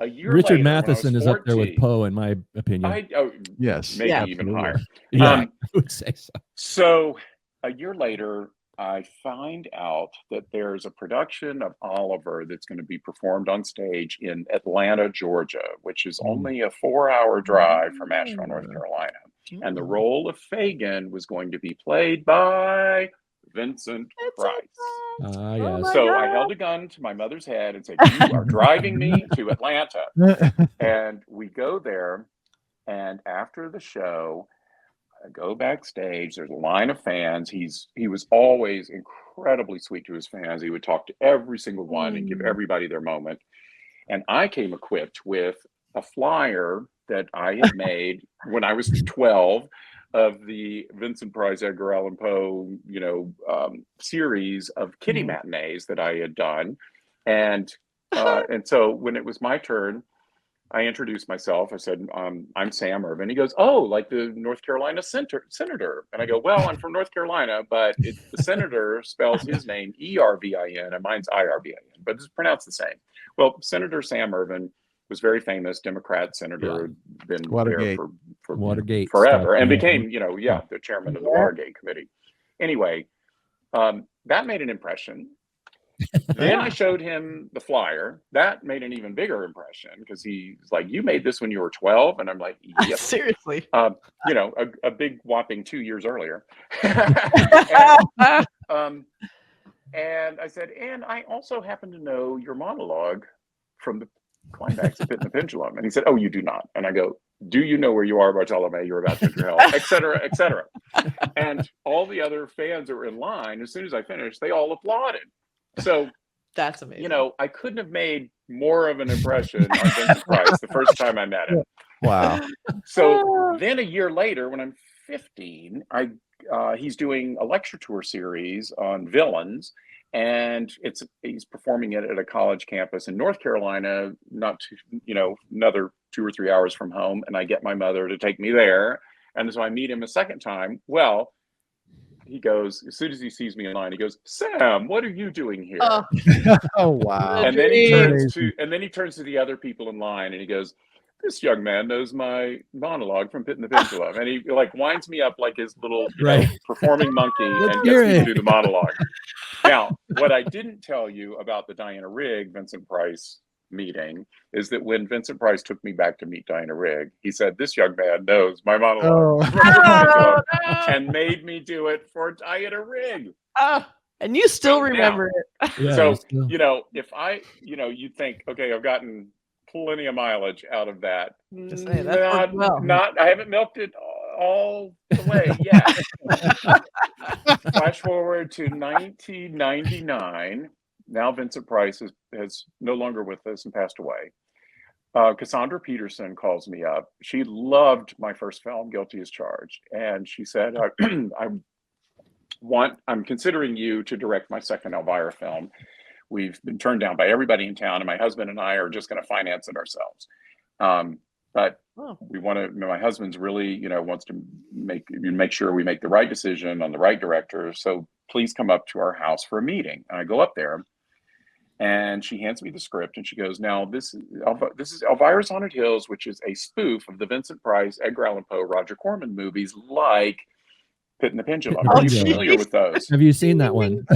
a year Richard later, Matheson is 14, up there with Poe, in my opinion. Yes. Maybe even higher. Yeah, I would say so. So a year later, I find out that there's a production of Oliver that's going to be performed on stage in Atlanta, Georgia, which is only a 4-hour drive from Asheville, North Carolina. And the role of Fagin was going to be played by Vincent Price. Yes. So I held a gun to my mother's head and said, you are driving me to Atlanta. And we go there. And after the show, I go backstage. There's a line of fans. He was always incredibly sweet to his fans. He would talk to every single one and give everybody their moment. And I came equipped with a flyer that I had made when I was 12 of the Vincent Price, Edgar Allan Poe, you know, series of kiddie matinees that I had done. And so when it was my turn, I introduced myself. I said, I'm Sam Irvin. He goes, oh, like the North Carolina senator. And I go, well, I'm from North Carolina, but the senator spells his name E-R-V-I-N and mine's I-R-V-I-N. but it's pronounced the same. Well, Senator Sam Irvin was very famous, Democrat senator, been Watergate. there for Watergate forever, stuff, and yeah. became, the chairman of the Watergate Committee. Anyway, that made an impression. Then I showed him the flyer. That made an even bigger impression because he's like, "You made this when you were 12," and I'm like, "Yep." Seriously. A big whopping 2 years earlier. And I said, "And I also happen to know your monologue from the climax of Pit and the Pendulum." And he said, "Oh, you do not." And I go, "Do you know where you are, Bartolome? You're about to enter hell," et cetera, et cetera. And all the other fans that were in line, as soon as I finished, they all applauded. So that's amazing. I couldn't have made more of an impression on Vincent Price the first time I met him. Wow. So then a year later, when I'm 15, he's doing a lecture tour series on villains, and he's performing it at a college campus in North Carolina, not too, another 2 or 3 hours from home. And I get my mother to take me there. And so I meet him a second time. Well, he goes, as soon as he sees me in line, he goes, "Sam, what are you doing here?" Oh, wow. And then he turns to the other people in line and he goes, "This young man knows my monologue from Pit and the Pendulum." And he winds me up like his little performing monkey and gets me to do the monologue. Now, what I didn't tell you about the Diana Rigg Vincent Price meeting is that when Vincent Price took me back to meet Diana Rigg, he said, "This young man knows my monologue from Pit and the Pendulum," and made me do it for Diana Rigg. And you still remember it. Yeah, So, if you'd think, okay, I've gotten plenty of mileage out of that. Just saying, that worked well. I haven't milked it all the way yet. Flash forward to 1999. Now Vincent Price is no longer with us and passed away. Cassandra Peterson calls me up. She loved my first film, Guilty as Charged, and she said, "I'm considering you to direct my second Elvira film. We've been turned down by everybody in town, and my husband and I are just going to finance it ourselves. But we want to. My husband's really, wants to make sure we make the right decision on the right director. So please come up to our house for a meeting." And I go up there, and she hands me the script, and she goes, "Now this is Elvira's Haunted Hills, which is a spoof of the Vincent Price, Edgar Allan Poe, Roger Corman movies like Pit and the Pendulum. Are you familiar with those? Have you seen that one?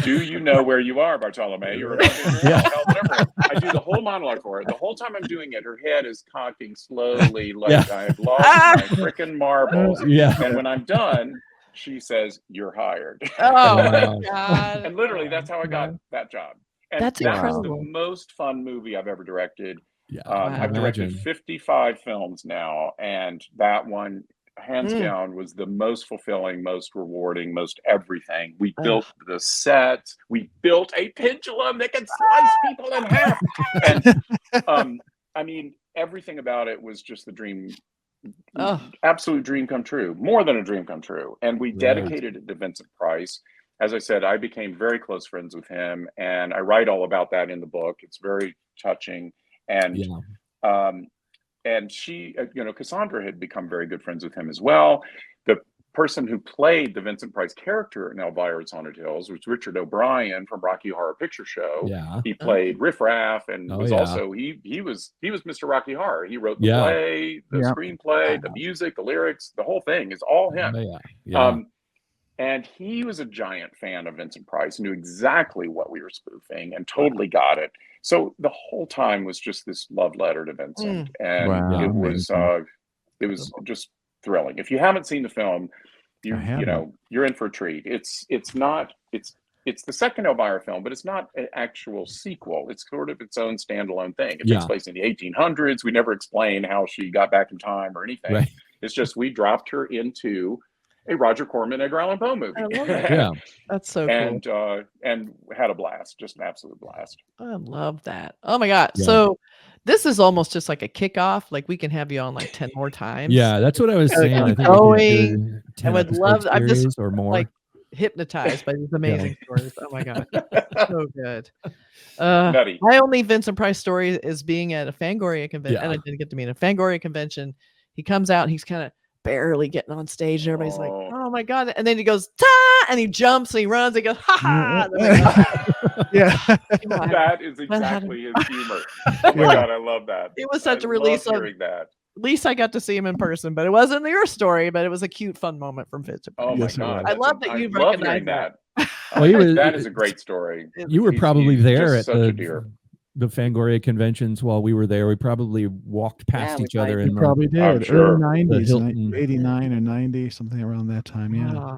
Do you know where you are, Bartolome? You're about to enter hell, whatever." I do the whole monologue for her. The whole time I'm doing it, her head is cocking slowly, like I've lost my freaking marbles. And when I'm done, she says, "You're hired." Oh my God. And literally, that's how I got that job. And that's incredible. Was the most fun movie I've ever directed. Yeah, I've directed 55 films now, and that one, hands down, was the most fulfilling, most rewarding, most everything. We built the sets. We built a pendulum that could slice people in half. And everything about it was just the dream. Absolute dream come true. More than a dream come true. And we dedicated it to Vincent Price. As I said, I became very close friends with him, and I write all about that in the book. It's very touching. And she, Cassandra had become very good friends with him as well. The person who played the Vincent Price character in Elvira's Haunted Hills was Richard O'Brien from Rocky Horror Picture Show. Yeah. He played Riff Raff, and also he was Mr. Rocky Horror. He wrote the play, the screenplay, the music, the lyrics, the whole thing is all him. And he was a giant fan of Vincent Price, knew exactly what we were spoofing, and totally got it. So the whole time was just this love letter to Vincent, and it was just thrilling. If you haven't seen the film, you're in for a treat. It's the second Elvira film, but it's not an actual sequel. It's sort of its own standalone thing. It takes place in the 1800s. We never explain how she got back in time or anything. Right. It's just we dropped her into a Roger Corman, Edgar Allan Poe movie. I love that. That's so cool. And had a blast, just an absolute blast. I love that. Oh my God. So this is almost just like a kickoff. Like we can have you on like 10 more times. Yeah, that's what I was saying. I think I would love, I'm just or more. Like hypnotized by these amazing stories. Oh my God. So good. My only Vincent Price story is being at a Fangoria convention. And I didn't get to meet a Fangoria convention. He comes out, he's kind of barely getting on stage, and everybody's like, "Oh my God!" And then he goes, "Ta!" and he jumps and he runs. And he goes, "Ha ha!" Yeah. That is exactly his humor. Oh my God, I love that. It was such a release of that. At least I got to see him in person, but it wasn't your story, but it was a cute, fun moment from Vincent Price. Oh my God. I love that you recognize that. Well, that is a great story. You were probably there at the Fangoria conventions while we were there. We probably walked past each other. We probably did. Early 90s, 89 or 90, something around that time. Yeah.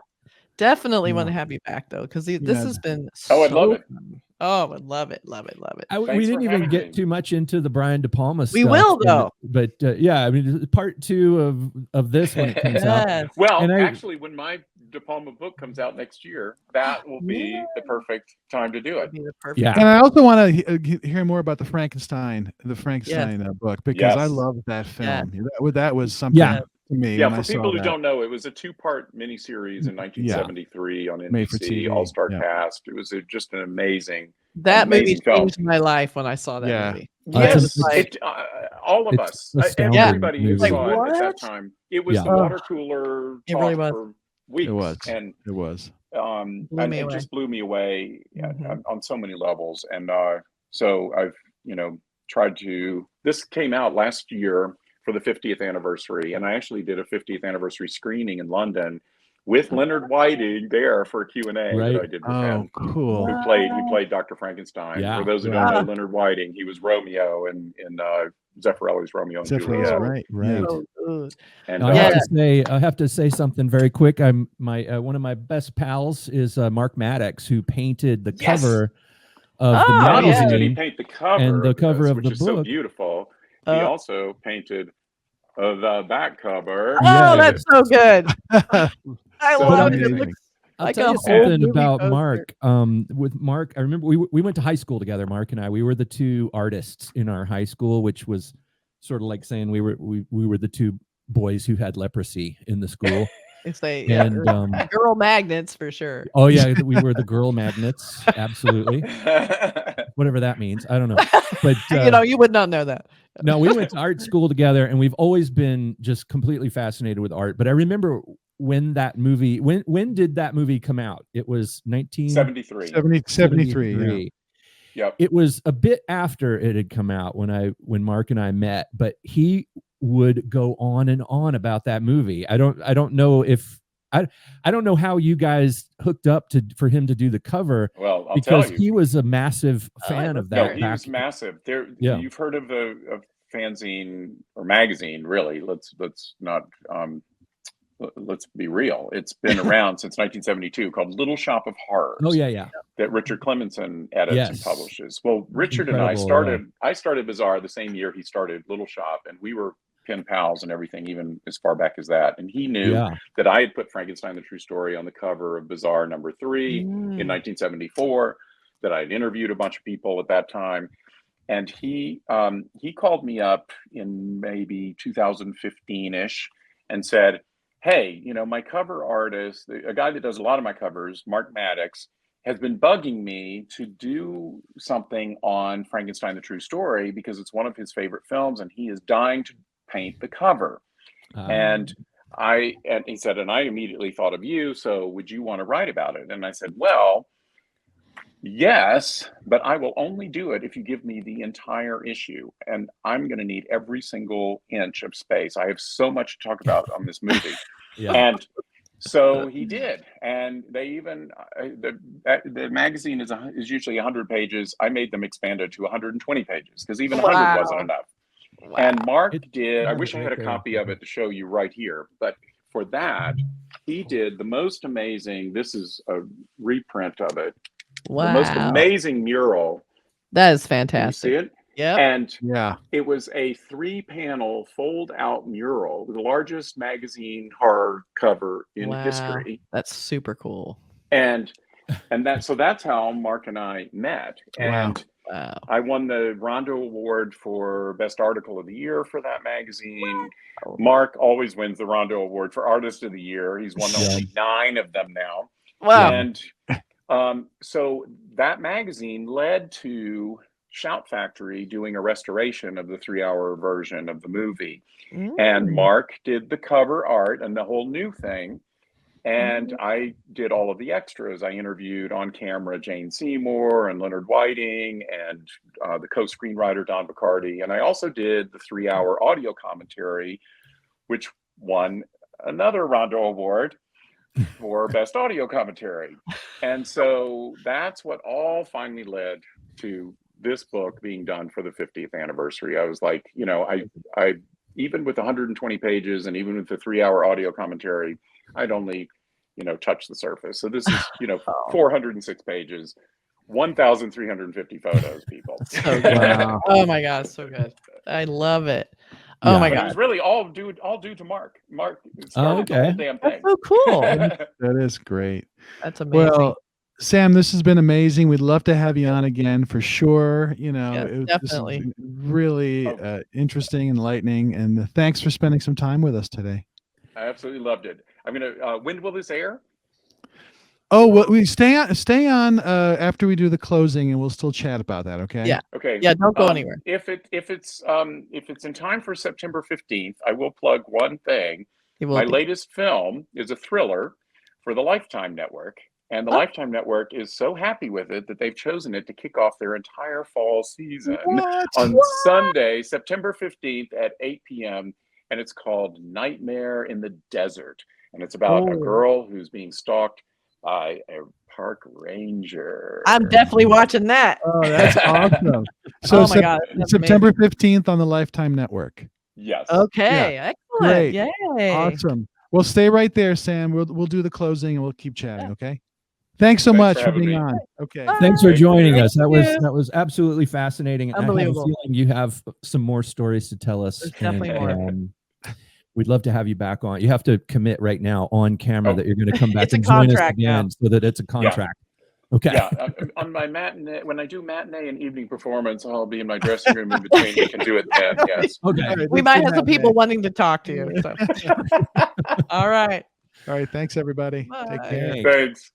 Definitely want to have you back though, because this has been so I'd love it. fun. Oh, I'd love it. We didn't even get too much into the Brian De Palma stuff. We will though. But yeah, I mean, part 2 of this when it comes out. Well, actually, when my De Palma book comes out next year, that will be the perfect time to do it. Yeah. And I also want to hear more about the Frankenstein book, because I love that film. That was something to me. Yeah, for people who don't know, it was a 2-part miniseries in 1973 on NBC, all-star cast. It was just an amazing movie changed my life when I saw that movie. Yes, all of us, everybody who saw it at that time. It was the water cooler talk for weeks. It was. And it just blew me away on so many levels. And so I've tried to. This came out last year for the 50th anniversary, and I actually did a 50th anniversary screening in London with Leonard Whiting there for a Q&A that I did with him. Cool. Who played Dr. Frankenstein. For those who don't know Leonard Whiting, he was Romeo in Zeffirelli's Romeo and Juliet. Right. And I have to say something very quick. One of my best pals is Mark Maddox, who painted the cover of the magazine. Not only did he paint the cover and the cover of which the is book. So beautiful. He also painted the back cover. Oh, that's so good. I love it. It looks I'll tell you something about Mark. With Mark, I remember we went to high school together. Mark and I. We were the 2 artists in our high school, which was sort of like saying we were the 2 boys who had leprosy in the school. Girl magnets for sure. Oh yeah, we were the girl magnets. Absolutely. Whatever that means, I don't know. But you would not know that. No, we went to art school together, and we've always been just completely fascinated with art. But I remember when that movie. When did that movie come out? It was 1973. 73. Yep. It was a bit after it had come out when Mark and I met, but he would go on and on about that movie. I don't know if I don't know how you guys hooked up for him to do the cover. Well, I'll because tell you. he was a massive fan of that. No, he was massive. You've heard of a fanzine or magazine, really. Let's not let's be real. It's been around since 1972, called Little Shop of Horrors. Oh yeah. That Richard Clemenson edits and publishes. Well, Richard and I started Bazaar the same year he started Little Shop, and we were pen pals and everything, even as far back as that. And he knew that I had put Frankenstein: The True Story on the cover of Bazaar #3 in 1974. That I had interviewed a bunch of people at that time, and he called me up in maybe 2015-ish and said, hey, my cover artist, a guy that does a lot of my covers, Mark Maddox, has been bugging me to do something on Frankenstein: The True Story because it's one of his favorite films, and he is dying to paint the cover. And he said, and I immediately thought of you, so would you want to write about it? And I said, well, yes, but I will only do it if you give me the entire issue, and I'm going to need every single inch of space. I have so much to talk about on this movie. And so he did, and they even the magazine is usually 100 pages. I made them expand it to 120 pages because even 100 wasn't enough. And Mark did. I wish I had a copy of it to show you right here, but for that, he did the most amazing. This is a reprint of it. Wow. The most amazing mural. That is fantastic. You see it? Yeah. And it was a 3-panel fold-out mural, the largest magazine horror cover in history. That's super cool. And that's how Mark and I met. And I won the Rondo Award for Best Article of the Year for that magazine. Wow. Mark always wins the Rondo Award for Artist of the Year. He's won only 9 of them now. Wow. And so that magazine led to Shout Factory doing a restoration of the 3-hour version of the movie. And Mark did the cover art and the whole new thing. And I did all of the extras. I interviewed on camera Jane Seymour and Leonard Whiting and the co-screenwriter Don Bacardi. And I also did the 3-hour audio commentary, which won another Rondo Award for Best Audio Commentary. And so that's what all finally led to this book being done for the 50th anniversary. I was like, you know, I even with 120 pages and even with the 3-hour audio commentary, I'd only, you know, touched the surface. So this is, you know, 406 pages, 1,350 photos, people. So good. Wow. Oh my God, so good. I love it. Oh my God. It was really all due to Mark. Mark started the whole damn thing. That's so cool. That is great. That's amazing. Well, Sam, this has been amazing. We'd love to have you on again for sure. You know, definitely. This is really interesting, enlightening, and thanks for spending some time with us today. I absolutely loved it. I'm gonna. When will this air? Oh, well, we stay on after we do the closing, and we'll still chat about that. Okay. Yeah. Okay. Yeah. Don't go anywhere. If it's in time for September 15th, I will plug one thing. My latest film is a thriller for the Lifetime Network, and the Lifetime Network is so happy with it that they've chosen it to kick off their entire fall season on Sunday, September 15th at 8 p.m. And it's called Nightmare in the Desert, and it's about a girl who's being stalked by a park ranger. I'm definitely watching that. Oh, that's awesome. So my God, September 15th on the Lifetime Network. Yes. Okay. Yeah. Excellent. Great. Yay. Awesome. Well, stay right there, Sam. We'll do the closing and we'll keep chatting. Okay. Thanks so much for being on. Okay. Thanks for joining us. That was absolutely fascinating. Unbelievable. I have a feeling you have some more stories to tell us. There's definitely more. We'd love to have you back on. You have to commit right now on camera that you're going to come back and join us again, so that it's a contract. Yeah. Okay. Yeah. On my matinee, when I do matinee and evening performance, I'll be in my dressing room in between. We can do it then. Yes. Okay. We might have some people wanting to talk to you. So. All right. All right. Thanks, everybody. Bye. Take care. Thanks.